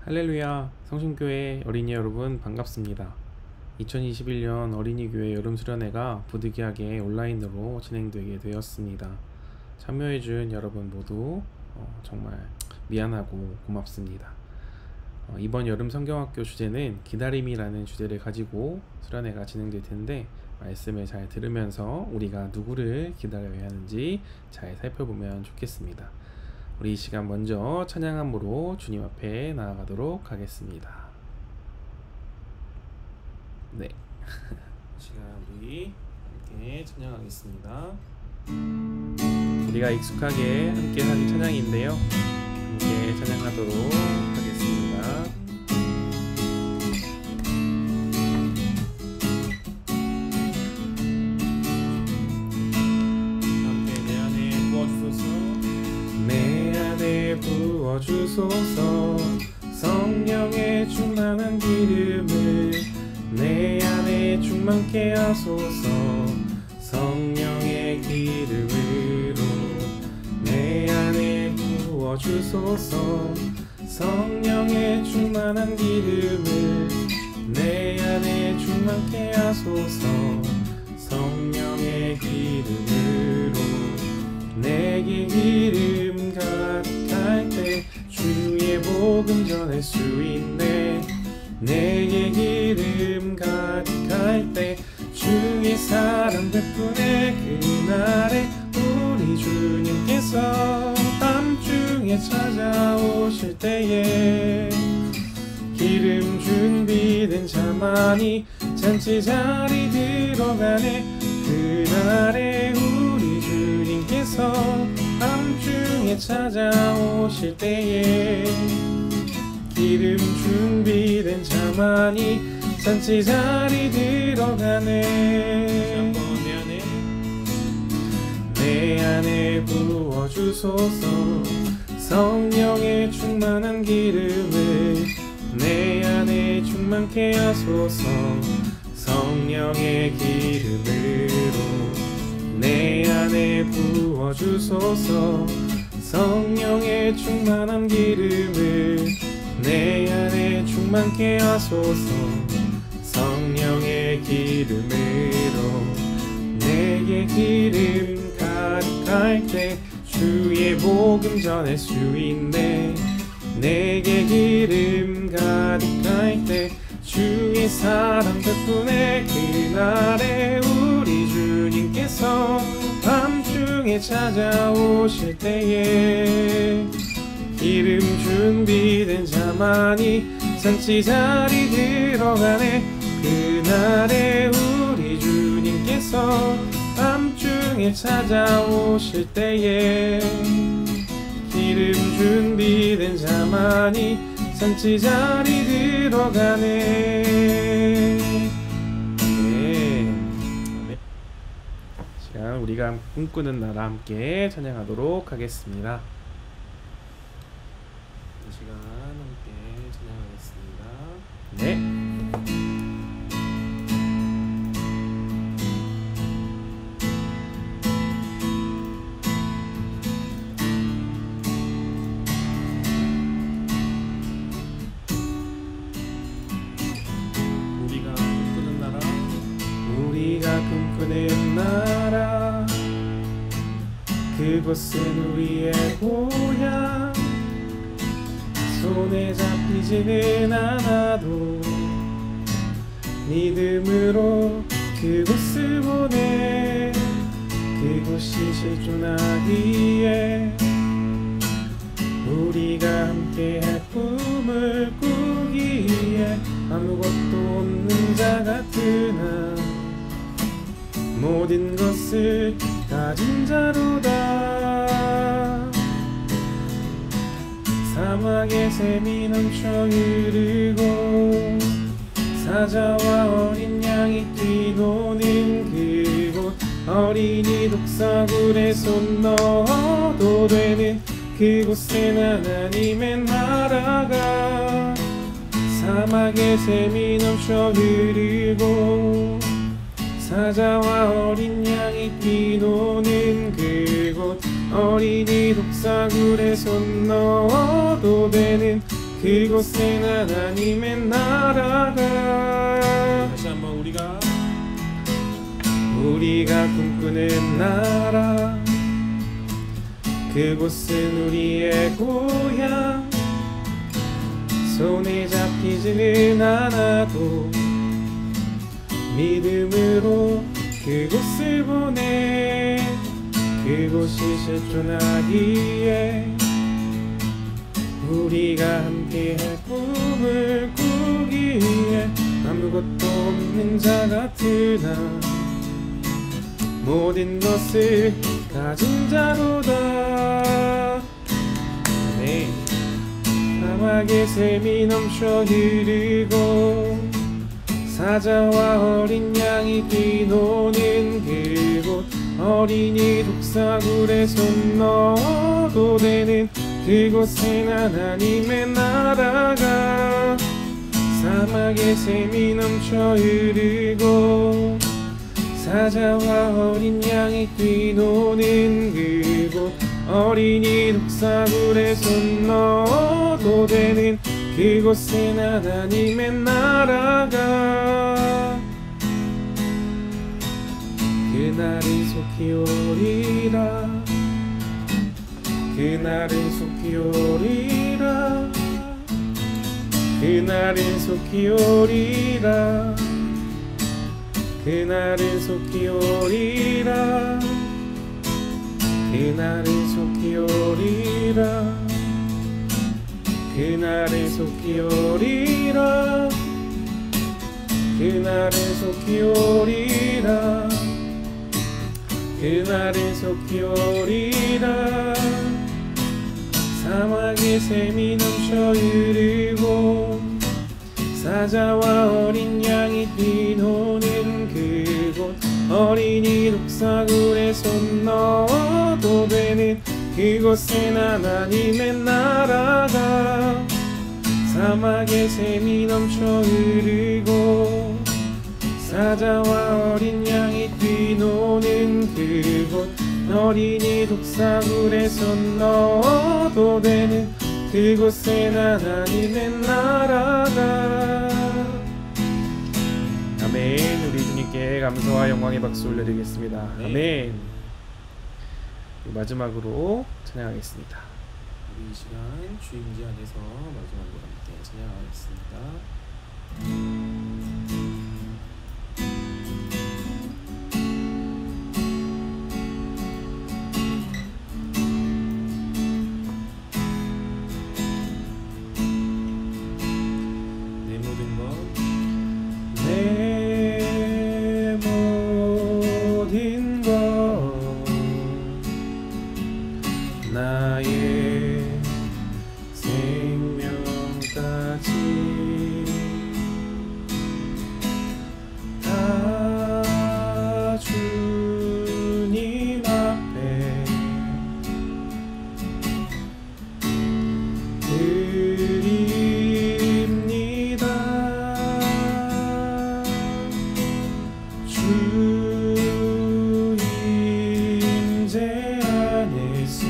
할렐루야, 성신교회 어린이 여러분 반갑습니다. 2021년 어린이교회 여름수련회가 부득이하게 온라인으로 진행되게 되었습니다. 참여해준 여러분 모두 정말 미안하고 고맙습니다. 이번 여름 성경학교 주제는 기다림이라는 주제를 가지고 수련회가 진행될 텐데, 말씀을 잘 들으면서 우리가 누구를 기다려야 하는지 잘 살펴보면 좋겠습니다. 우리 이 시간 먼저 찬양함으로 주님 앞에 나아가도록 하겠습니다. 네, 이 시간 우리 함께 찬양하겠습니다. 우리가 익숙하게 함께 하는 찬양인데요, 함께 찬양하도록 하겠습니다. 부어주소서. 성령의 충만한 기름을 내 안에 충만케 하소서. 성령의 기름으로 내 안에 부어주소서. 성령의 충만한 기름을 내 안에 충만케 하소서. 성령의 기름으로 내게 기름 가득할 때 주의 복음 전할 수 있네. 내게 기름 가득할 때 주의 사랑 베푸네. 그날에 우리 주님께서 밤중에 찾아오실 때에 기름 준비된 자만이 잔치 자리 들어가네. 그날에 우리 주님께서 밤중에 찾아오실 때에 기름 준비된 자만이 잔치 자리 들어가네. 내 안에 부어주소서. 성령의 충만한 기름을 내 안에 충만케 하소서. 성령의 기름으로 내 안에 부어주소서. 성령의 충만한 기름을 내 안에 충만케 하소서. 성령의 기름으로 내게 기름 가득할 때 주의 복음 전할 수 있네. 내게 기름 가득할 때 주의 사랑 베푸네. 그날에 우리 주님께서 밤중에 찾아오실 때에 기름 준비된 자만이 잔치 자리 들어가네. 그날에 우리 주님께서 밤중에 찾아오실 때에 기름 준비된 자만이 잔치 자리 들어가네. 네. 시간 우리가 꿈꾸는 나라 함께 찬양하도록 하겠습니다. 이 시간 함께 찬양하겠습니다. 네. 꿈꾸는 나라, 그곳은 우리의 고향. 손에 잡히지는 않아도 믿음으로 그곳을 보내. 그곳이 실존하기에 우리가 함께할 꿈을 꾸기에 아무것도 없는 자 같으나 모든 것을 가진 자로다. 사막에 샘이 넘쳐 흐르고 사자와 어린 양이 뛰노는 그곳. 어린이 독사굴에 손 넣어도 되는 그곳엔 하나님의 나라가. 사막에 샘이 넘쳐 흐르고 사자와 어린 양이 뛰노는 그곳. 어린이 독사굴에 손 넣어도 되는 그곳엔 하나님의 나라가 다시 한번 우리가 꿈꾸는 나라 그곳은 우리의 고향 손에 잡히지는 않아도 믿음으로 그곳을 보내 그곳이 실존하기에 우리가 함께할 꿈을 꾸기에 아무것도 없는 자 같으나 모든 것을 가진 자로다. 네. 사막의 샘이 넘쳐 흐르고 사자와 어린 양이 뛰노는 그곳 어린이 독사굴에 손 넣어도 되는 그곳엔 하나님의 나라가 사막의 샘이 넘쳐 흐르고 사자와 어린 양이 뛰노는 그곳 어린이 독사굴에 손 넣어도 되는 그곳엔 하나님의 나라가 그날은 속히 오리라 그날은 속히 오리라 그날은 속히 오리라 그날은 속히 오리라 그날은 속히 오리라 그날은 속히 오리라 그날은 속히 오리라 그날은 속히 오리라 사막의 샘이 넘쳐 흐르고 사자와 어린 양이 뛰노는 그곳 어린이 독사굴에 손 넣어도 되는 그곳엔 하나님의 나라가 사막의 샘이 넘쳐 흐르고 사자와 어린 양이 뛰노는 그곳 어린이 독사굴에 손 넣어도 되는 그곳엔 하나님의 나라가 아멘. 우리 주님께 감사와 영광의 박수 올려드리겠습니다. 아멘. 마지막으로 찬양하겠습니다. 우리 이 시간 주임지 안에서 마지막으로 함께 찬양하겠습니다. 나의 생명까지 다 주님 앞에 드립니다. 주 임재 안에서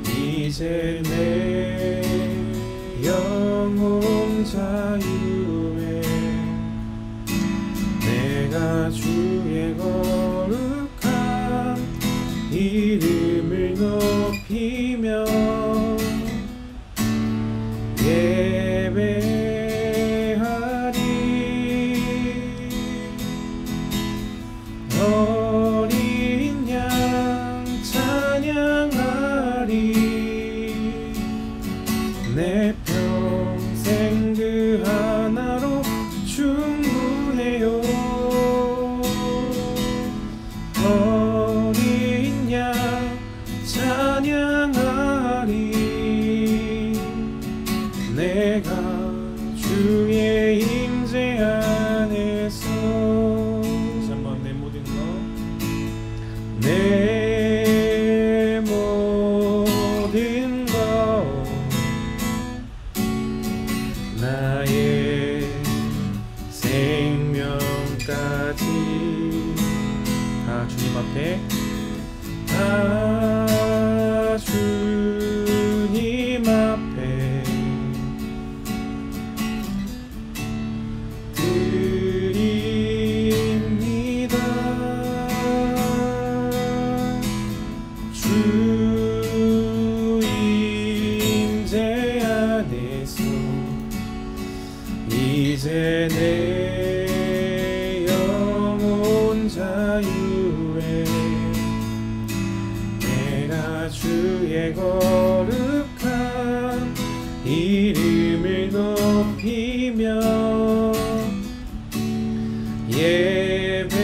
이제 내 영혼 자유에 내가 주의 거룩한 이름을 높이며 예배하리. 어린 양 찬양하리. 내 평생 그 하나로 충분해요. 이제 내 영혼 자유해 내가 주의 거룩한 이름을 높이며 예배하리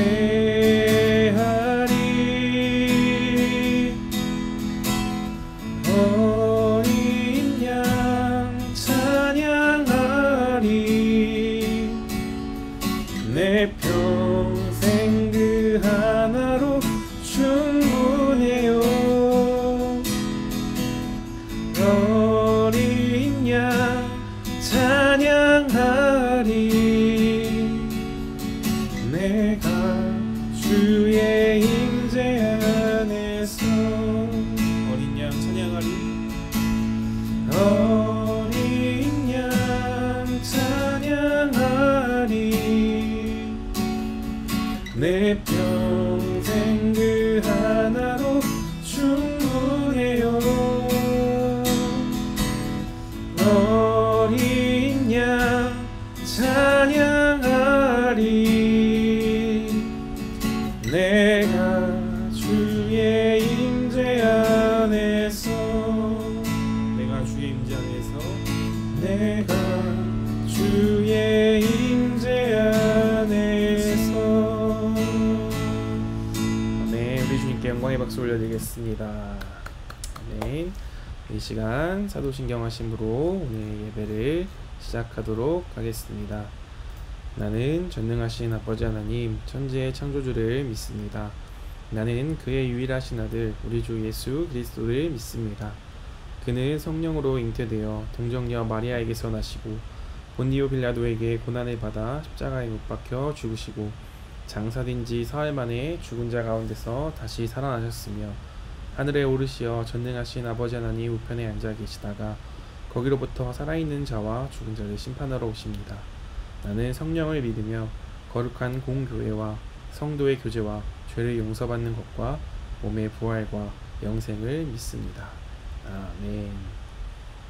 어린 양 찬양하리 내 평생 그 하나로 충분해요 어린 양 찬양하리 내가 주의 임재 안에서 어린 양 찬양하리 어린 양 찬양하리 내 평생 그 하나로 충분해요 어린 양 찬양하리 내가 주의 임재 안에서 내가 주의 임재 안에서 내가 주의 임재 안에서 아멘. 우리 주님께 영광의 박수 올려드리겠습니다. 아멘. 이 시간 사도신경 하심으로 오늘 예배를 시작하도록 하겠습니다. 나는 전능하신 아버지 하나님 천지의 창조주를 믿습니다. 나는 그의 유일하신 아들 우리 주 예수 그리스도를 믿습니다. 그는 성령으로 잉태되어 동정녀 마리아에게서 나시고 본디오 빌라도에게 고난을 받아 십자가에 못 박혀 죽으시고 장사된 지 사흘 만에 죽은 자 가운데서 다시 살아나셨으며 하늘에 오르시어 전능하신 아버지 하나님 우편에 앉아 계시다가 거기로부터 살아있는 자와 죽은 자를 심판하러 오십니다. 나는 성령을 믿으며 거룩한 공교회와 성도의 교제와 죄를 용서받는 것과 몸의 부활과 영생을 믿습니다. 아멘.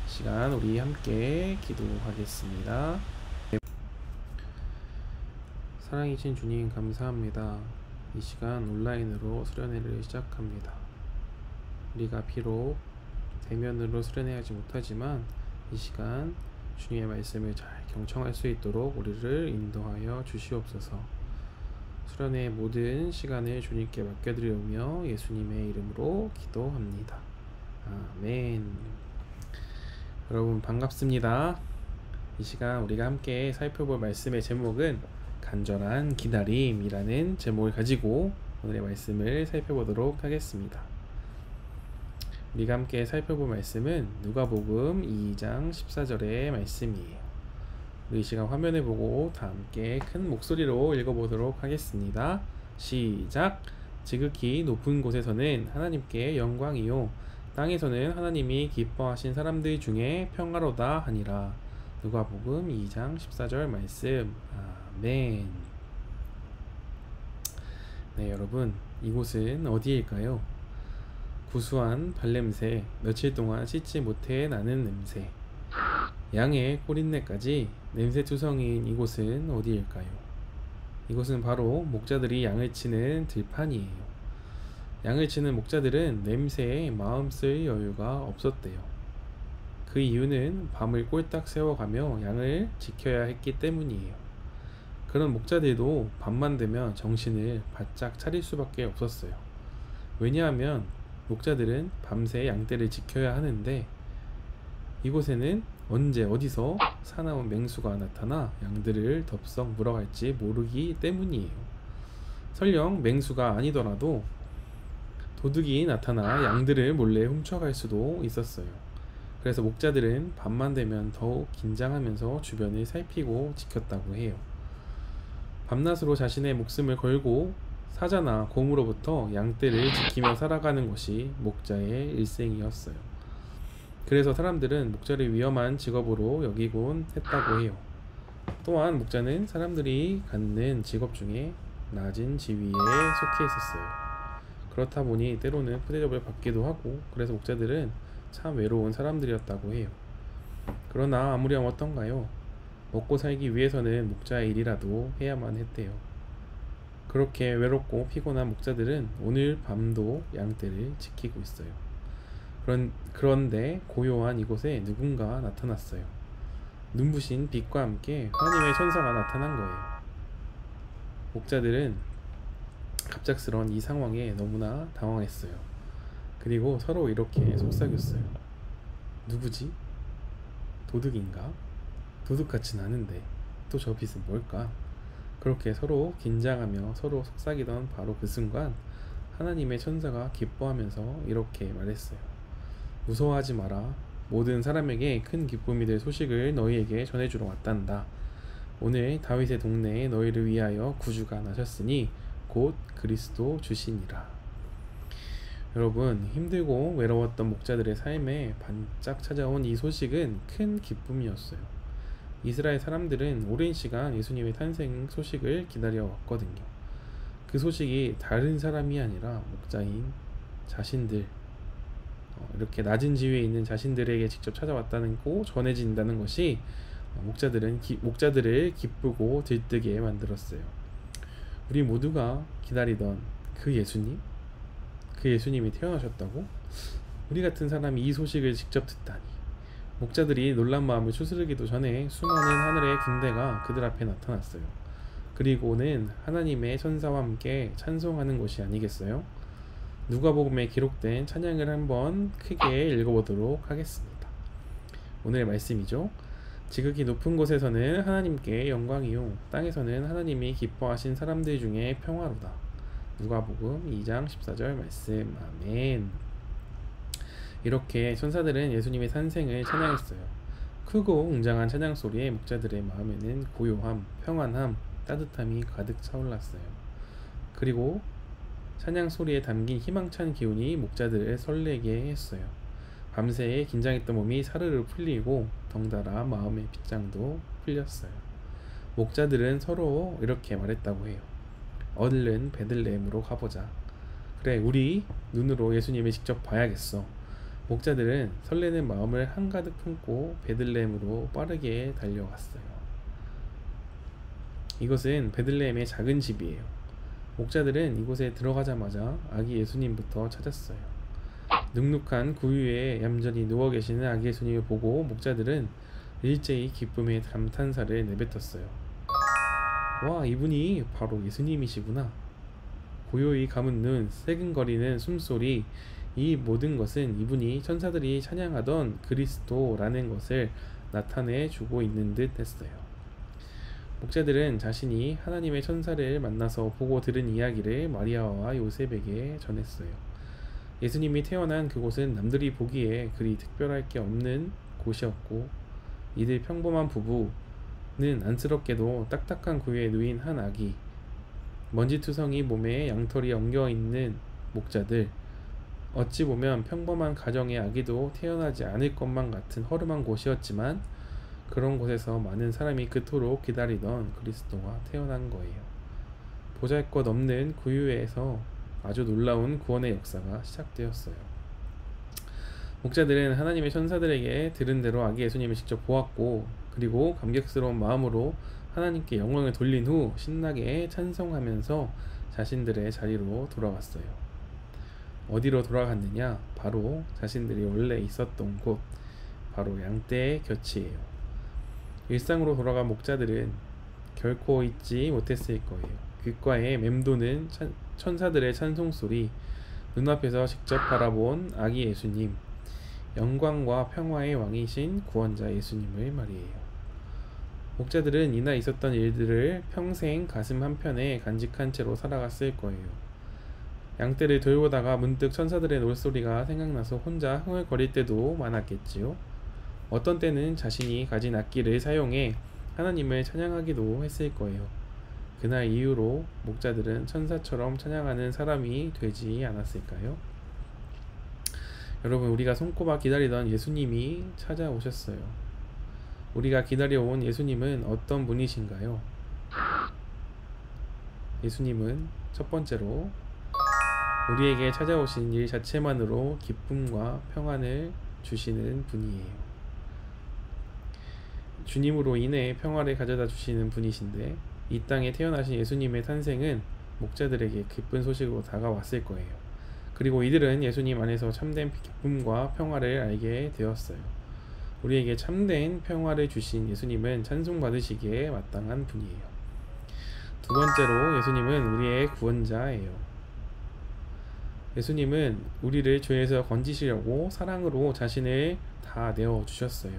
시간 우리 함께 기도하겠습니다. 사랑이신 주님 감사합니다. 이 시간 온라인으로 수련회를 시작합니다. 우리가 비록 대면으로 수련회하지 못하지만 이 시간 주님의 말씀을 잘 경청할 수 있도록 우리를 인도하여 주시옵소서. 수련회의 모든 시간을 주님께 맡겨드리오며 예수님의 이름으로 기도합니다. 아멘. 여러분 반갑습니다. 이 시간 우리가 함께 살펴볼 말씀의 제목은 간절한 기다림이라는 제목을 가지고 오늘의 말씀을 살펴보도록 하겠습니다. 우리가 함께 살펴볼 말씀은 누가복음 2장 14절의 말씀이에요. 우리 이 시간 화면을 보고 다 함께 큰 목소리로 읽어보도록 하겠습니다. 시작! 지극히 높은 곳에서는 하나님께 영광이요 땅에서는 하나님이 기뻐하신 사람들 중에 평화로다 하니라. 누가복음 2장 14절 말씀. 아멘. 네, 여러분 이곳은 어디일까요? 구수한 발냄새, 며칠 동안 씻지 못해 나는 냄새, 양의 꼬린내까지 냄새투성이인 이곳은 어디일까요? 이곳은 바로 목자들이 양을 치는 들판이에요. 양을 치는 목자들은 냄새에 마음 쓸 여유가 없었대요. 그 이유는 밤을 꼴딱 새워가며 양을 지켜야 했기 때문이에요. 그런 목자들도 밤만 되면 정신을 바짝 차릴 수밖에 없었어요. 왜냐하면 목자들은 밤새 양떼를 지켜야 하는데 이곳에는 언제 어디서 사나운 맹수가 나타나 양들을 덥석 물어갈지 모르기 때문이에요. 설령 맹수가 아니더라도 도둑이 나타나 양들을 몰래 훔쳐갈 수도 있었어요. 그래서 목자들은 밤만 되면 더욱 긴장하면서 주변을 살피고 지켰다고 해요. 밤낮으로 자신의 목숨을 걸고 사자나 곰으로부터 양떼를 지키며 살아가는 것이 목자의 일생이었어요. 그래서 사람들은 목자를 위험한 직업으로 여기곤 했다고 해요. 또한 목자는 사람들이 갖는 직업 중에 낮은 지위에 속해 있었어요. 그렇다 보니 때로는 푸대접을 받기도 하고 그래서 목자들은 참 외로운 사람들이었다고 해요. 그러나 아무렴 어떤가요? 먹고 살기 위해서는 목자의 일이라도 해야만 했대요. 그렇게 외롭고 피곤한 목자들은 오늘 밤도 양떼를 지키고 있어요. 그런데 고요한 이곳에 누군가 나타났어요. 눈부신 빛과 함께 하나님의 천사가 나타난 거예요. 목자들은 갑작스런 이 상황에 너무나 당황했어요. 그리고 서로 이렇게 속삭였어요. 누구지? 도둑인가? 도둑같진 않은데 또 저 빛은 뭘까? 그렇게 서로 긴장하며 서로 속삭이던 바로 그 순간 하나님의 천사가 기뻐하면서 이렇게 말했어요. 무서워하지 마라. 모든 사람에게 큰 기쁨이 될 소식을 너희에게 전해주러 왔단다. 오늘 다윗의 동네에 너희를 위하여 구주가 나셨으니 곧 그리스도 주시니라. 여러분, 힘들고 외로웠던 목자들의 삶에 반짝 찾아온 이 소식은 큰 기쁨이었어요. 이스라엘 사람들은 오랜 시간 예수님의 탄생 소식을 기다려왔거든요. 그 소식이 다른 사람이 아니라 목자인 자신들, 이렇게 낮은 지위에 있는 자신들에게 직접 찾아왔다고 전해진다는 것이 목자들을 기쁘고 들뜨게 만들었어요. 우리 모두가 기다리던 그 예수님이 태어나셨다고? 우리 같은 사람이 이 소식을 직접 듣다니. 목자들이 놀란 마음을 추스르기도 전에 수많은 하늘의 군대가 그들 앞에 나타났어요. 그리고는 하나님의 천사와 함께 찬송하는 것이 아니겠어요? 누가복음에 기록된 찬양을 한번 크게 읽어보도록 하겠습니다. 오늘의 말씀이죠. 지극히 높은 곳에서는 하나님께 영광이요, 땅에서는 하나님이 기뻐하신 사람들 중에 평화로다. 누가복음 2장 14절 말씀. 아멘. 이렇게 천사들은 예수님의 탄생을 찬양했어요. 크고 웅장한 찬양 소리에 목자들의 마음에는 고요함, 평안함, 따뜻함이 가득 차올랐어요. 그리고 찬양 소리에 담긴 희망찬 기운이 목자들을 설레게 했어요. 밤새 긴장했던 몸이 사르르 풀리고 덩달아 마음의 빗장도 풀렸어요. 목자들은 서로 이렇게 말했다고 해요. 얼른 베들레헴으로 가보자. 그래, 우리 눈으로 예수님을 직접 봐야겠어. 목자들은 설레는 마음을 한가득 품고 베들레헴으로 빠르게 달려갔어요. 이것은 베들레헴의 작은 집이에요. 목자들은 이곳에 들어가자마자 아기 예수님부터 찾았어요. 눅눅한 구유에 얌전히 누워 계시는 아기 예수님을 보고 목자들은 일제히 기쁨의 감탄사를 내뱉었어요. 와, 이분이 바로 예수님이시구나. 고요히 감은 눈, 새근거리는 숨소리, 이 모든 것은 이분이 천사들이 찬양하던 그리스도라는 것을 나타내 주고 있는 듯 했어요. 목자들은 자신이 하나님의 천사를 만나서 보고 들은 이야기를 마리아와 요셉에게 전했어요. 예수님이 태어난 그곳은 남들이 보기에 그리 특별할 게 없는 곳이었고, 이들 평범한 부부는 안쓰럽게도 딱딱한 구유에 누인 한 아기, 먼지투성이 몸에 양털이 엉겨있는 목자들, 어찌 보면 평범한 가정의 아기도 태어나지 않을 것만 같은 허름한 곳이었지만 그런 곳에서 많은 사람이 그토록 기다리던 그리스도가 태어난 거예요. 보잘것없는 구유에서 아주 놀라운 구원의 역사가 시작되었어요. 목자들은 하나님의 천사들에게 들은 대로 아기 예수님을 직접 보았고, 그리고 감격스러운 마음으로 하나님께 영광을 돌린 후 신나게 찬송하면서 자신들의 자리로 돌아갔어요. 어디로 돌아갔느냐? 바로 자신들이 원래 있었던 곳, 바로 양떼의 곁이에요. 일상으로 돌아간 목자들은 결코 잊지 못했을 거예요. 귓가에 맴도는 천사들의 찬송소리, 눈앞에서 직접 바라본 아기 예수님, 영광과 평화의 왕이신 구원자 예수님을 말이에요. 목자들은 이날 있었던 일들을 평생 가슴 한편에 간직한 채로 살아갔을 거예요. 양떼를 돌보다가 문득 천사들의 놀소리가 생각나서 혼자 흥얼거릴 때도 많았겠지요. 어떤 때는 자신이 가진 악기를 사용해 하나님을 찬양하기도 했을 거예요. 그날 이후로 목자들은 천사처럼 찬양하는 사람이 되지 않았을까요? 여러분, 우리가 손꼽아 기다리던 예수님이 찾아오셨어요. 우리가 기다려온 예수님은 어떤 분이신가요? 예수님은 첫 번째로 우리에게 찾아오신 일 자체만으로 기쁨과 평안을 주시는 분이에요. 주님으로 인해 평화를 가져다 주시는 분이신데 이 땅에 태어나신 예수님의 탄생은 목자들에게 기쁜 소식으로 다가왔을 거예요. 그리고 이들은 예수님 안에서 참된 기쁨과 평화를 알게 되었어요. 우리에게 참된 평화를 주신 예수님은 찬송받으시기에 마땅한 분이에요. 두 번째로 예수님은 우리의 구원자예요. 예수님은 우리를 죄에서 건지시려고 사랑으로 자신을 다 내어주셨어요.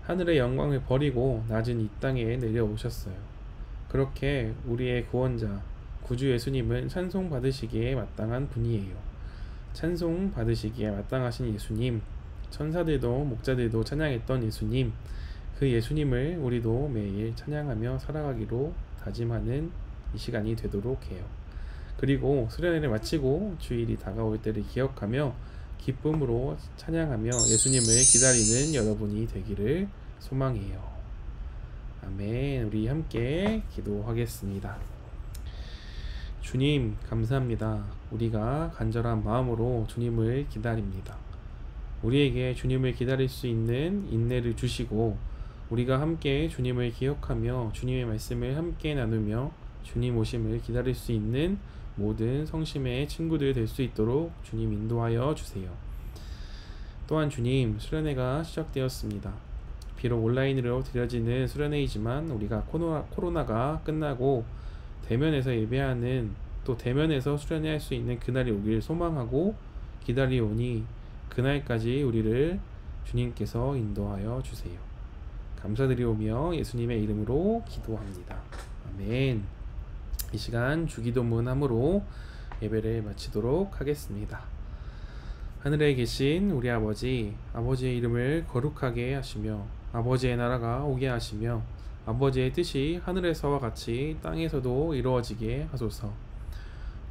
하늘의 영광을 버리고 낮은 이 땅에 내려오셨어요. 그렇게 우리의 구원자, 구주 예수님은 찬송 받으시기에 마땅한 분이에요. 찬송 받으시기에 마땅하신 예수님, 천사들도 목자들도 찬양했던 예수님, 그 예수님을 우리도 매일 찬양하며 살아가기로 다짐하는 이 시간이 되도록 해요. 그리고 수련회를 마치고 주일이 다가올 때를 기억하며 기쁨으로 찬양하며 예수님을 기다리는 여러분이 되기를 소망해요. 아멘. 우리 함께 기도하겠습니다. 주님, 감사합니다. 우리가 간절한 마음으로 주님을 기다립니다. 우리에게 주님을 기다릴 수 있는 인내를 주시고 우리가 함께 주님을 기억하며 주님의 말씀을 함께 나누며 주님 오심을 기다릴 수 있는 모든 성심의 친구들 될 수 있도록 주님 인도하여 주세요. 또한 주님, 수련회가 시작되었습니다. 비록 온라인으로 드려지는 수련회이지만 우리가 코로나가 끝나고 대면에서 예배하는 또 대면에서 수련회할 수 있는 그날이 오길 소망하고 기다리오니 그날까지 우리를 주님께서 인도하여 주세요. 감사드리오며 예수님의 이름으로 기도합니다. 아멘. 이 시간 주기도문 함으로 예배를 마치도록 하겠습니다. 하늘에 계신 우리 아버지, 아버지의 이름을 거룩하게 하시며 아버지의 나라가 오게 하시며 아버지의 뜻이 하늘에서와 같이 땅에서도 이루어지게 하소서.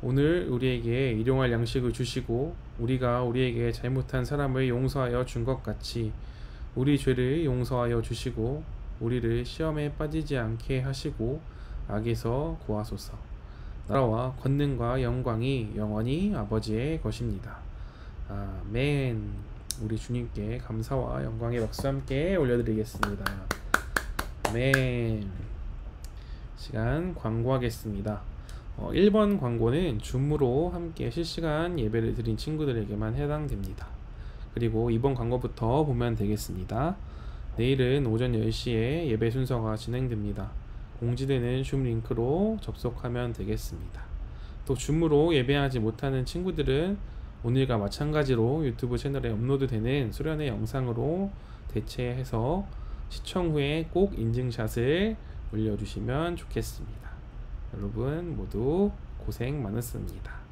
오늘 우리에게 일용할 양식을 주시고 우리가 우리에게 잘못한 사람을 용서하여 준 것 같이 우리 죄를 용서하여 주시고 우리를 시험에 빠지지 않게 하시고 악에서 구하소서. 나라와 권능과 영광이 영원히 아버지의 것입니다. 아멘. 우리 주님께 감사와 영광의 박수 함께 올려드리겠습니다. 아멘. 시간 광고하겠습니다. 1번 광고는 줌으로 함께 실시간 예배를 드린 친구들에게만 해당됩니다. 그리고 2번 광고부터 보면 되겠습니다. 내일은 오전 10시에 예배 순서가 진행됩니다. 공지되는 줌 링크로 접속하면 되겠습니다. 또 줌으로 예배하지 못하는 친구들은 오늘과 마찬가지로 유튜브 채널에 업로드되는 수련회 영상으로 대체해서 시청 후에 꼭 인증샷을 올려주시면 좋겠습니다. 여러분 모두 고생 많으셨습니다.